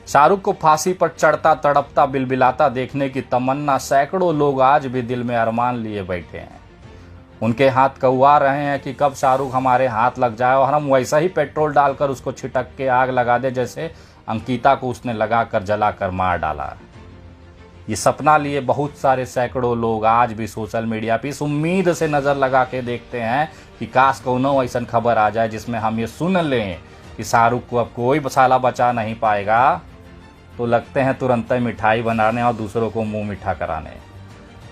शाहरुख को फांसी पर चढ़ता तड़पता बिलबिलाता देखने की तमन्ना सैकड़ों लोग आज भी दिल में अरमान लिए बैठे हैं। उनके हाथ कौवा रहे हैं कि कब शाहरुख हमारे हाथ लग जाए और हम वैसा ही पेट्रोल डालकर उसको छिटक के आग लगा दे जैसे अंकिता को उसने लगाकर जलाकर मार डाला। ये सपना लिए बहुत सारे सैकड़ों लोग आज भी सोशल मीडिया पे इस उम्मीद से नज़र लगा के देखते हैं कि काश कोनो ऐसा खबर आ जाए जिसमें हम ये सुन लें कि शाहरुख को अब कोई साला बचा नहीं पाएगा, तो लगते हैं तुरंत ही मिठाई बनाने और दूसरों को मुंह मीठा कराने।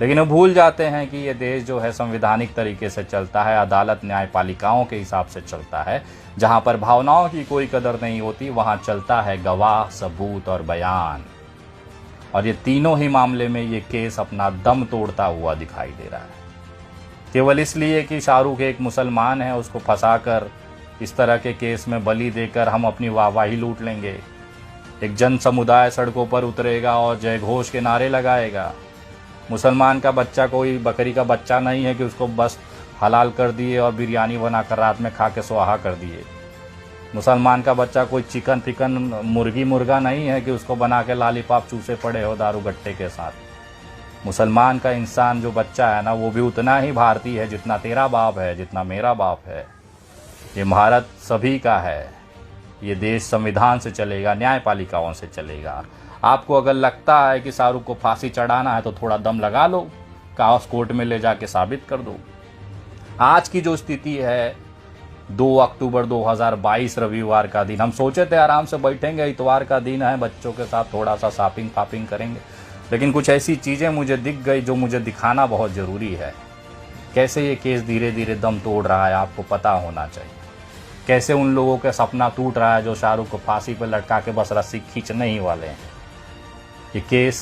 लेकिन वो भूल जाते हैं कि ये देश जो है संवैधानिक तरीके से चलता है, अदालत न्यायपालिकाओं के हिसाब से चलता है। जहाँ पर भावनाओं की कोई कदर नहीं होती वहाँ चलता है गवाह, सबूत और बयान। और ये तीनों ही मामले में ये केस अपना दम तोड़ता हुआ दिखाई दे रहा है। केवल इसलिए कि शाहरुख एक मुसलमान है, उसको फंसाकर इस तरह के केस में बलि देकर हम अपनी वाहवाही लूट लेंगे। एक जन समुदाय सड़कों पर उतरेगा और जय घोष के नारे लगाएगा। मुसलमान का बच्चा कोई बकरी का बच्चा नहीं है कि उसको बस हलाल कर दिए और बिरयानी बनाकर रात में खा के सुहा कर दिए। मुसलमान का बच्चा कोई चिकन फिकन मुर्गी मुर्गा नहीं है कि उसको बना के लालीपाप चूसे पड़े हो दारू गट्टे के साथ। मुसलमान का इंसान जो बच्चा है ना, वो भी उतना ही भारतीय है जितना तेरा बाप है, जितना मेरा बाप है। ये भारत सभी का है। ये देश संविधान से चलेगा, न्यायपालिकाओं से चलेगा। आपको अगर लगता है कि शाहरुख को फांसी चढ़ाना है तो थोड़ा दम लगा लो, कागज कोर्ट में ले जाके साबित कर दो। आज की जो स्थिति है, 2 अक्टूबर 2022 रविवार का दिन, हम सोचे थे आराम से बैठेंगे, इतवार का दिन है, बच्चों के साथ थोड़ा सा शॉपिंग करेंगे, लेकिन कुछ ऐसी चीज़ें मुझे दिख गई जो मुझे दिखाना बहुत ज़रूरी है। कैसे ये केस धीरे धीरे दम तोड़ रहा है, आपको पता होना चाहिए। कैसे उन लोगों का सपना टूट रहा है जो शाहरुख को फांसी पर लटका के बस रस्सी खींचने ही वाले हैं। ये केस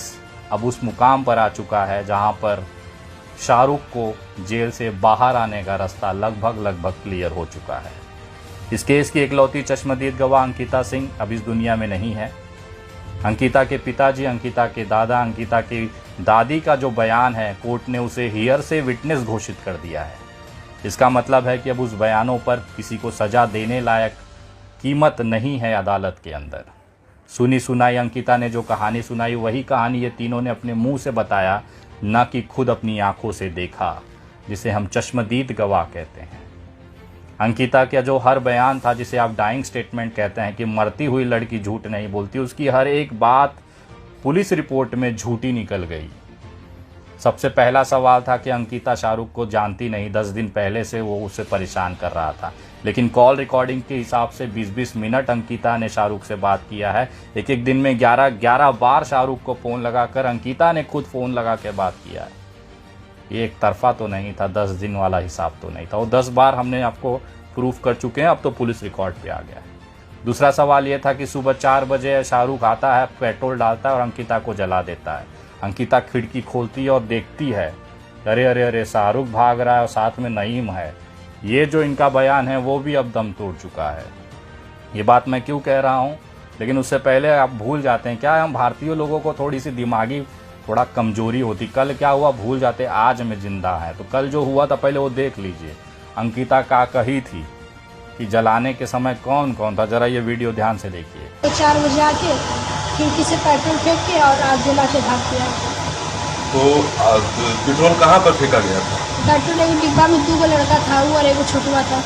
अब उस मुकाम पर आ चुका है जहां पर शाहरुख को जेल से बाहर आने का रास्ता लगभग क्लियर हो चुका है। इस केस की एकलौती चश्मदीद गवाह अंकिता सिंह अब इस दुनिया में नहीं है। अंकिता के पिताजी, अंकिता के दादा, अंकिता की दादी का जो बयान है, कोर्ट ने उसे हियर से विटनेस घोषित कर दिया है। इसका मतलब है कि अब उस बयानों पर किसी को सजा देने लायक कीमत नहीं है अदालत के अंदर। सुनी सुनाई अंकिता ने जो कहानी सुनाई, वही कहानी ये तीनों ने अपने मुंह से बताया, न कि खुद अपनी आंखों से देखा, जिसे हम चश्मदीद गवाह कहते हैं। अंकिता का जो हर बयान था, जिसे आप डाइंग स्टेटमेंट कहते हैं कि मरती हुई लड़की झूठ नहीं बोलती, उसकी हर एक बात पुलिस रिपोर्ट में झूठी निकल गई। सबसे पहला सवाल था कि अंकिता शाहरुख को जानती नहीं, 10 दिन पहले से वो उसे परेशान कर रहा था, लेकिन कॉल रिकॉर्डिंग के हिसाब से 20-20 मिनट अंकिता ने शाहरुख से बात किया है। एक दिन में 11 बार शाहरुख को फ़ोन लगाकर अंकिता ने खुद फ़ोन लगा के बात किया है। ये एक तरफा तो नहीं था, 10 दिन वाला हिसाब तो नहीं था। और 10 बार हमने आपको प्रूफ कर चुके हैं, अब तो पुलिस रिकॉर्ड पे आ गया है। दूसरा सवाल ये था कि सुबह 4 बजे शाहरुख आता है, पेट्रोल डालता है और अंकिता को जला देता है। अंकिता खिड़की खोलती है और देखती है, अरे अरे अरे शाहरुख भाग रहा है और साथ में नईम है। ये जो इनका बयान है वो भी अब दम तोड़ चुका है। ये बात मैं क्यों कह रहा हूँ, लेकिन उससे पहले आप भूल जाते हैं क्या, हम भारतीय लोगों को थोड़ी सी दिमागी थोड़ा कमजोरी होती। कल क्या हुआ भूल जाते, आज में जिंदा है। तो कल जो हुआ था पहले वो देख लीजिए। अंकिता का कही थी कि जलाने के समय कौन कौन था, जरा ये वीडियो ध्यान से देखिए। तो 4 बजे आके खिड़की से पेट्रोल फेंक के और आग जला के भाग गया। तो पेट्रोल कहाँ पर फेंका गया था? पेट्रोल एक डिब्बा में 2 लड़का था, वो और एक छुटवा था।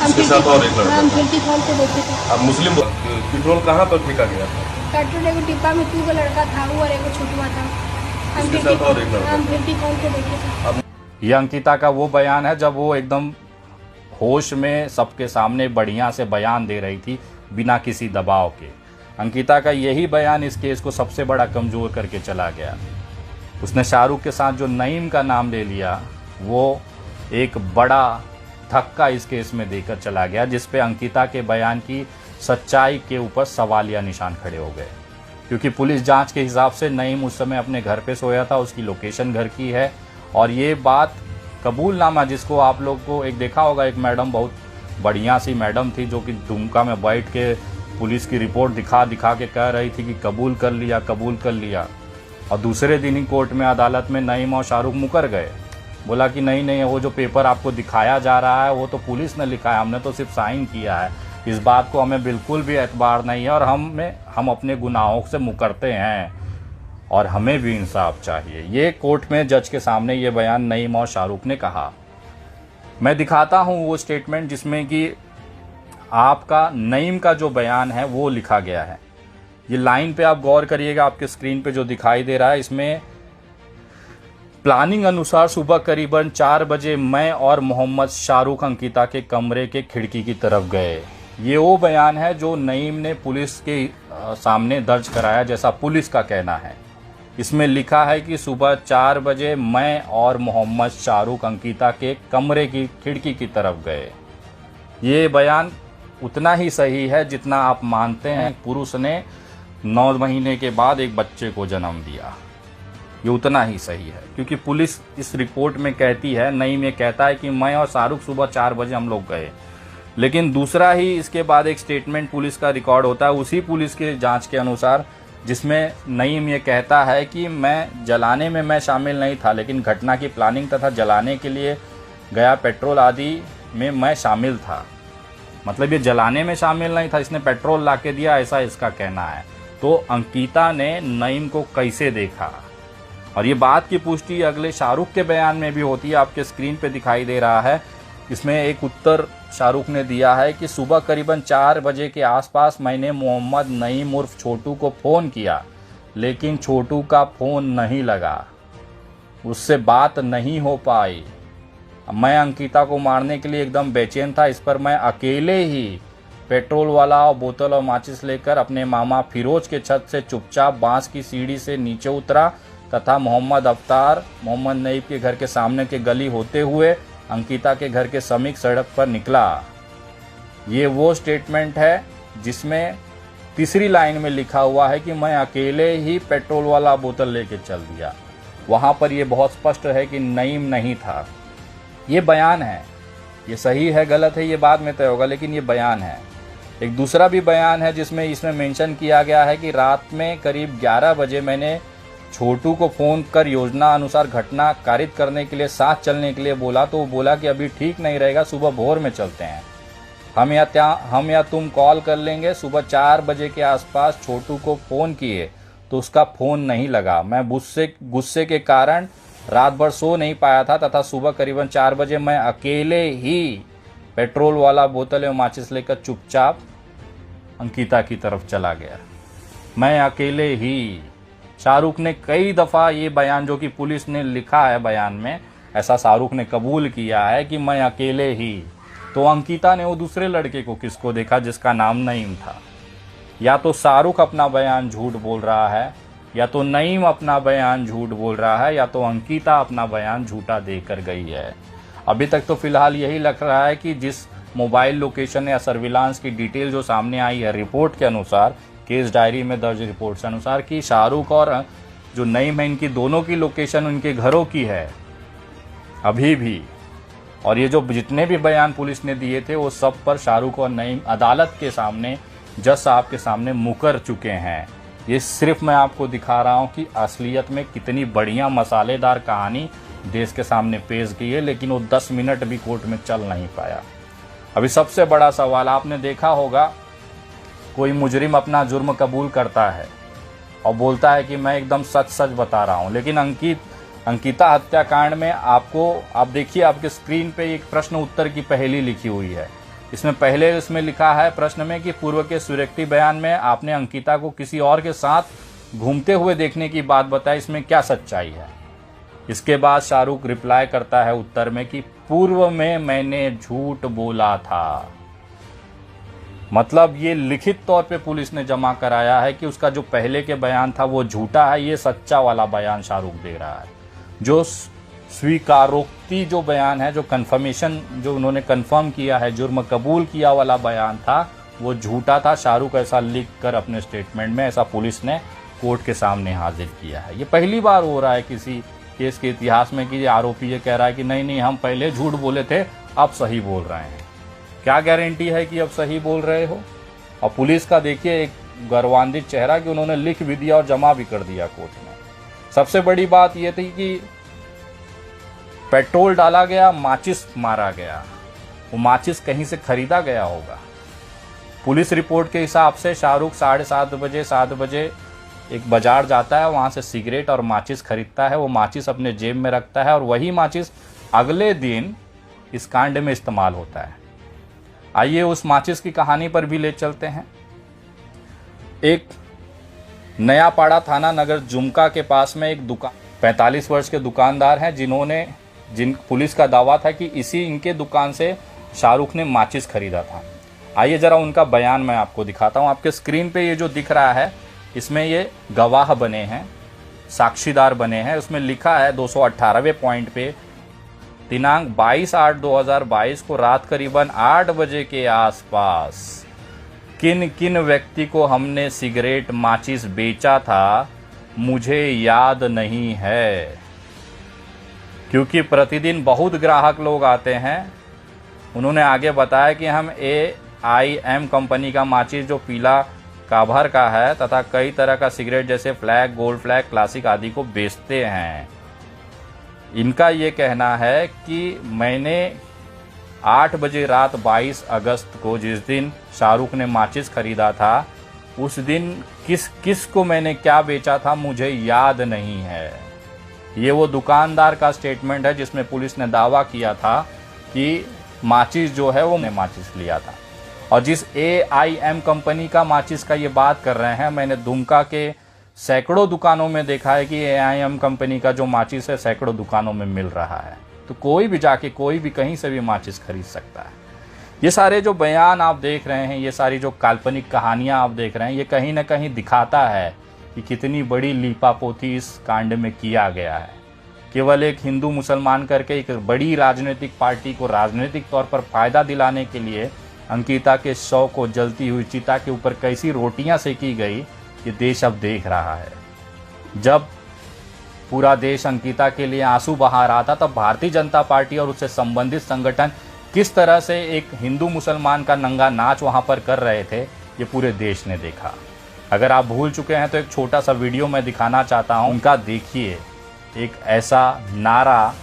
उसके साथ और एक लड़का हम खिड़की खोल के देखे थे। अब मुस्लिम पेट्रोल कहाँ पर फेंका गया था? पेट्रोल एक डिब्बा में 2 लड़का था, वो और एक छुटवा था। हम खिड़की खोल के देखे थे। ये अंकिता का वो बयान है जब वो एकदम होश में सबके सामने बढ़िया से बयान दे रही थी, बिना किसी दबाव के। अंकिता का यही बयान इस केस को सबसे बड़ा कमज़ोर करके चला गया। उसने शाहरुख के साथ जो नईम का नाम ले लिया, वो एक बड़ा धक्का इस केस में देकर चला गया, जिस पे अंकिता के बयान की सच्चाई के ऊपर सवालिया निशान खड़े हो गए। क्योंकि पुलिस जांच के हिसाब से नईम उस समय अपने घर पे सोया था, उसकी लोकेशन घर की है। और ये बात कबूलनामा, जिसको आप लोग को एक देखा होगा, एक मैडम बहुत बढ़िया सी मैडम थी जो कि दुमका में बैठ के पुलिस की रिपोर्ट दिखा के कह रही थी कि कबूल कर लिया। और दूसरे दिन ही कोर्ट में, अदालत में नईम और शाहरुख मुकर गए। बोला कि नहीं वो जो पेपर आपको दिखाया जा रहा है वो तो पुलिस ने लिखा है, हमने तो सिर्फ साइन किया है। इस बात को हमें बिल्कुल भी एतबार नहीं है और हम अपने गुनाहों से मुकरते हैं और हमें भी इंसाफ चाहिए। ये कोर्ट में जज के सामने ये बयान नईम और शाहरुख ने कहा। मैं दिखाता हूँ वो स्टेटमेंट जिसमें कि आपका नईम का जो बयान है वो लिखा गया है। ये लाइन पे आप गौर करिएगा, आपके स्क्रीन पे जो दिखाई दे रहा है, इसमें प्लानिंग अनुसार सुबह करीबन 4 बजे मैं और मोहम्मद शाहरुख अंकिता के कमरे के खिड़की की तरफ गए। ये वो बयान है जो नईम ने पुलिस के सामने दर्ज कराया, जैसा पुलिस का कहना है। इसमें लिखा है कि सुबह 4 बजे मैं और मोहम्मद शाहरुख अंकिता के कमरे की खिड़की की तरफ गए। ये बयान उतना ही सही है जितना आप मानते हैं पुरुष ने 9 महीने के बाद एक बच्चे को जन्म दिया। ये उतना ही सही है, क्योंकि पुलिस इस रिपोर्ट में कहती है, नईम ये कहता है कि मैं और शाहरुख सुबह 4 बजे हम लोग गए, लेकिन दूसरा ही इसके बाद एक स्टेटमेंट पुलिस का रिकॉर्ड होता है उसी पुलिस के जांच के अनुसार, जिसमें नईम ये कहता है कि मैं जलाने में मैं शामिल नहीं था, लेकिन घटना की प्लानिंग तथा जलाने के लिए गया पेट्रोल आदि में मैं शामिल था। मतलब ये जलाने में शामिल नहीं था, इसने पेट्रोल ला के दिया, ऐसा इसका कहना है। तो अंकिता ने नईम को कैसे देखा, और ये बात की पुष्टि अगले शाहरुख के बयान में भी होती है। आपके स्क्रीन पे दिखाई दे रहा है, इसमें एक उत्तर शाहरुख ने दिया है कि सुबह करीबन 4 बजे के आसपास मैंने मोहम्मद नईम उर्फ छोटू को फ़ोन किया, लेकिन छोटू का फ़ोन नहीं लगा, उससे बात नहीं हो पाई। मैं अंकिता को मारने के लिए एकदम बेचैन था। इस पर मैं अकेले ही पेट्रोल वाला और बोतल और माचिस लेकर अपने मामा फिरोज के छत से चुपचाप बांस की सीढ़ी से नीचे उतरा तथा मोहम्मद अफ्तार मोहम्मद नईम के घर के सामने के गली होते हुए अंकिता के घर के समीप सड़क पर निकला। ये वो स्टेटमेंट है जिसमें तीसरी लाइन में लिखा हुआ है कि मैं अकेले ही पेट्रोल वाला बोतल लेके चल दिया। वहाँ पर ये बहुत स्पष्ट है कि नईम नहीं था। ये बयान है, ये सही है गलत है ये बाद में तय होगा, लेकिन ये बयान है। एक दूसरा भी बयान है जिसमें इसमें मेंशन किया गया है कि रात में करीब 11 बजे मैंने छोटू को फ़ोन कर योजना अनुसार घटना कारित करने के लिए साथ चलने के लिए बोला, तो वो बोला कि अभी ठीक नहीं रहेगा, सुबह भोर में चलते हैं, हम या तुम कॉल कर लेंगे। सुबह 4 बजे के आसपास छोटू को फ़ोन किए तो उसका फ़ोन नहीं लगा। मैं गुस्से के कारण रात भर सो नहीं पाया था तथा सुबह करीबन 4 बजे मैं अकेले ही पेट्रोल वाला बोतल और माचिस लेकर चुपचाप अंकिता की तरफ चला गया। मैं अकेले ही। शाहरुख ने कई दफ़ा ये बयान जो कि पुलिस ने लिखा है बयान में, ऐसा शाहरुख ने कबूल किया है कि मैं अकेले ही। तो अंकिता ने वो दूसरे लड़के को किसको देखा जिसका नाम नईम था? या तो शाहरुख अपना बयान झूठ बोल रहा है, या तो नईम अपना बयान झूठ बोल रहा है, या तो अंकिता अपना बयान झूठा देकर गई है। अभी तक तो फिलहाल यही लग रहा है कि जिस मोबाइल लोकेशन या सर्विलांस की डिटेल जो सामने आई है रिपोर्ट के अनुसार, केस डायरी में दर्ज रिपोर्ट के अनुसार, कि शाहरुख और जो नईम है इनकी दोनों की लोकेशन उनके घरों की है अभी भी। और ये जो जितने भी बयान पुलिस ने दिए थे वो सब पर शाहरुख और नईम अदालत के सामने, जज साहब के सामने मुकर चुके हैं। ये सिर्फ मैं आपको दिखा रहा हूँ कि असलियत में कितनी बढ़िया मसालेदार कहानी देश के सामने पेश की है, लेकिन वो 10 मिनट भी कोर्ट में चल नहीं पाया। अभी सबसे बड़ा सवाल, आपने देखा होगा कोई मुजरिम अपना जुर्म कबूल करता है और बोलता है कि मैं एकदम सच सच बता रहा हूँ, लेकिन अंकिता हत्याकांड में आप देखिए आपके स्क्रीन पे एक प्रश्न उत्तर की पहेली लिखी हुई है। इसमें लिखा है प्रश्न में कि पूर्व के स्वीकृति बयान में आपने अंकिता को किसी और के साथ घूमते हुए देखने की बात बताई, इसमें क्या सच्चाई है? इसके बाद शाहरुख रिप्लाई करता है उत्तर में कि पूर्व में मैंने झूठ बोला था। मतलब ये लिखित तौर पे पुलिस ने जमा कराया है कि उसका जो पहले के बयान था वो झूठा है, ये सच्चा वाला बयान शाहरुख दे रहा है। जो स्वीकारोक्ति जो बयान है, जो कन्फर्मेशन जो उन्होंने कन्फर्म किया है, जुर्म कबूल किया वाला बयान था, वो झूठा था। शाहरुख ऐसा लिख कर अपने स्टेटमेंट में, ऐसा पुलिस ने कोर्ट के सामने हाजिर किया है। ये पहली बार हो रहा है किसी केस के इतिहास में कि आरोपी ये कह रहा है कि नहीं हम पहले झूठ बोले थे, अब सही बोल रहे हैं। क्या गारंटी है कि अब सही बोल रहे हो? और पुलिस का देखिए एक गर्वान्वित चेहरा कि उन्होंने लिख भी दिया और जमा भी कर दिया कोर्ट में। सबसे बड़ी बात यह थी कि पेट्रोल डाला गया, माचिस मारा गया। वो माचिस कहीं से खरीदा गया होगा, पुलिस रिपोर्ट के हिसाब से शाहरुख 7:30 बजे एक बाजार जाता है, वहाँ से सिगरेट और माचिस खरीदता है। वो माचिस अपने जेब में रखता है और वही माचिस अगले दिन इस कांड में इस्तेमाल होता है। आइए उस माचिस की कहानी पर भी ले चलते हैं। एक नयापाड़ा थाना नगर जुमका के पास में एक दुकान 45 वर्ष के दुकानदार हैं जिन पुलिस का दावा था कि इनके दुकान से शाहरुख ने माचिस खरीदा था। आइए जरा उनका बयान मैं आपको दिखाता हूं। आपके स्क्रीन पे ये जो दिख रहा है, इसमें ये गवाह बने हैं, साक्षीदार बने हैं। उसमें लिखा है 218वें पॉइंट पे, दिनांक 22/8/2022 को रात करीबन 8 बजे के आसपास किन किन व्यक्ति को हमने सिगरेट माचिस बेचा था मुझे याद नहीं है, क्योंकि प्रतिदिन बहुत ग्राहक लोग आते हैं। उन्होंने आगे बताया कि हम AIM कंपनी का माचिस जो पीला काभर का है तथा कई तरह का सिगरेट जैसे फ्लैग, गोल्ड फ्लैग, क्लासिक आदि को बेचते हैं। इनका ये कहना है कि मैंने 8 बजे रात 22 अगस्त को, जिस दिन शाहरुख ने माचिस खरीदा था, उस दिन किस को मैंने क्या बेचा था मुझे याद नहीं है। ये वो दुकानदार का स्टेटमेंट है जिसमें पुलिस ने दावा किया था कि माचिस जो है वो मैंने माचिस लिया था। और जिस AIM कंपनी का माचिस का ये बात कर रहे हैं, मैंने दुमका के सैकड़ों दुकानों में देखा है कि AIM कंपनी का जो माचिस है सैकड़ों दुकानों में मिल रहा है। तो कोई भी जाके कोई भी कहीं से भी माचिस खरीद सकता है। ये सारे जो बयान आप देख रहे हैं, ये सारी जो काल्पनिक कहानियां आप देख रहे हैं, ये कहीं ना कहीं दिखाता है कि कितनी बड़ी लीपापोती इस कांड में किया गया है। केवल एक हिंदू मुसलमान करके एक बड़ी राजनीतिक पार्टी को राजनीतिक तौर पर फायदा दिलाने के लिए अंकिता के शव को जलती हुई चिता के ऊपर कैसी रोटियां सेकी गई, ये देश अब देख रहा है। जब पूरा देश अंकिता के लिए आंसू बहा रहा था, तब भारतीय जनता पार्टी और उससे संबंधित संगठन किस तरह से एक हिंदू मुसलमान का नंगा नाच वहां पर कर रहे थे, ये पूरे देश ने देखा। अगर आप भूल चुके हैं तो एक छोटा सा वीडियो मैं दिखाना चाहता हूं, उनका देखिए। एक ऐसा नारा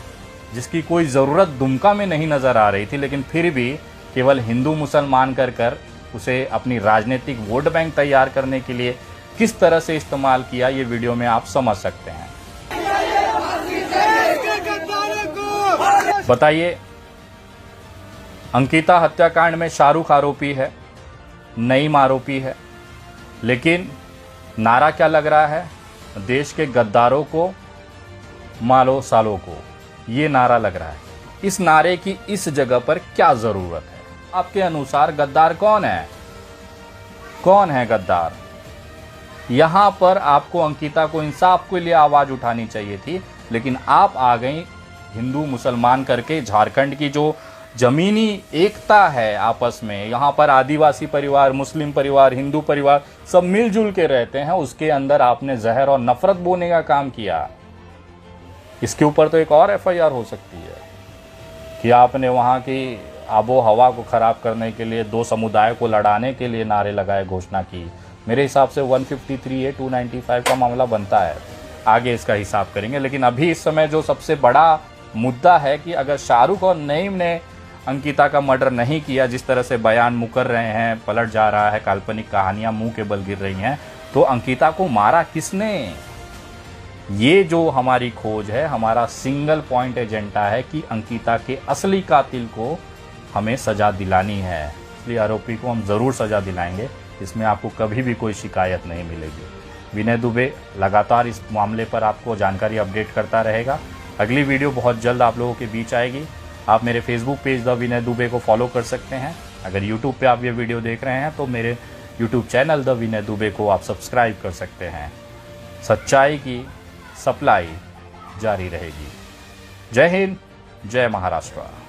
जिसकी कोई ज़रूरत दुमका में नहीं नज़र आ रही थी, लेकिन फिर भी केवल हिंदू मुसलमान कर उसे अपनी राजनीतिक वोट बैंक तैयार करने के लिए किस तरह से इस्तेमाल किया, ये वीडियो में आप समझ सकते हैं। बताइए, अंकिता हत्याकांड में शाहरुख आरोपी है, नईम आरोपी है, लेकिन नारा क्या लग रहा है? देश के गद्दारों को मालो सालों को, ये नारा लग रहा है। इस नारे की इस जगह पर क्या जरूरत है? आपके अनुसार गद्दार कौन है? कौन है गद्दार? यहां पर आपको अंकिता को इंसाफ के लिए आवाज उठानी चाहिए थी, लेकिन आप आ गई हिंदू मुसलमान करके। झारखंड की जो जमीनी एकता है आपस में, यहाँ पर आदिवासी परिवार, मुस्लिम परिवार, हिंदू परिवार सब मिलजुल के रहते हैं, उसके अंदर आपने जहर और नफरत बोने का काम किया। इसके ऊपर तो एक और FIR हो सकती है कि आपने वहाँ की आबो हवा को खराब करने के लिए, दो समुदाय को लड़ाने के लिए नारे लगाए, घोषणा की। मेरे हिसाब से 153A 295 का मामला बनता है। आगे इसका हिसाब करेंगे, लेकिन अभी इस समय जो सबसे बड़ा मुद्दा है कि अगर शाहरुख और नईम ने अंकिता का मर्डर नहीं किया, जिस तरह से बयान मुकर रहे हैं, पलट जा रहा है, काल्पनिक कहानियां मुंह के बल गिर रही हैं, तो अंकिता को मारा किसने? ये जो हमारी खोज है, हमारा सिंगल पॉइंट एजेंडा है कि अंकिता के असली कातिल को हमें सजा दिलानी है। इसलिए आरोपी को हम ज़रूर सजा दिलाएंगे, इसमें आपको कभी भी कोई शिकायत नहीं मिलेगी। विनय दुबे लगातार इस मामले पर आपको जानकारी अपडेट करता रहेगा। अगली वीडियो बहुत जल्द आप लोगों के बीच आएगी। आप मेरे फेसबुक पेज द विनय दुबे को फॉलो कर सकते हैं। अगर यूट्यूब पे आप ये वीडियो देख रहे हैं तो मेरे यूट्यूब चैनल द विनय दुबे को आप सब्सक्राइब कर सकते हैं। सच्चाई की सप्लाई जारी रहेगी। जय हिंद, जय महाराष्ट्र।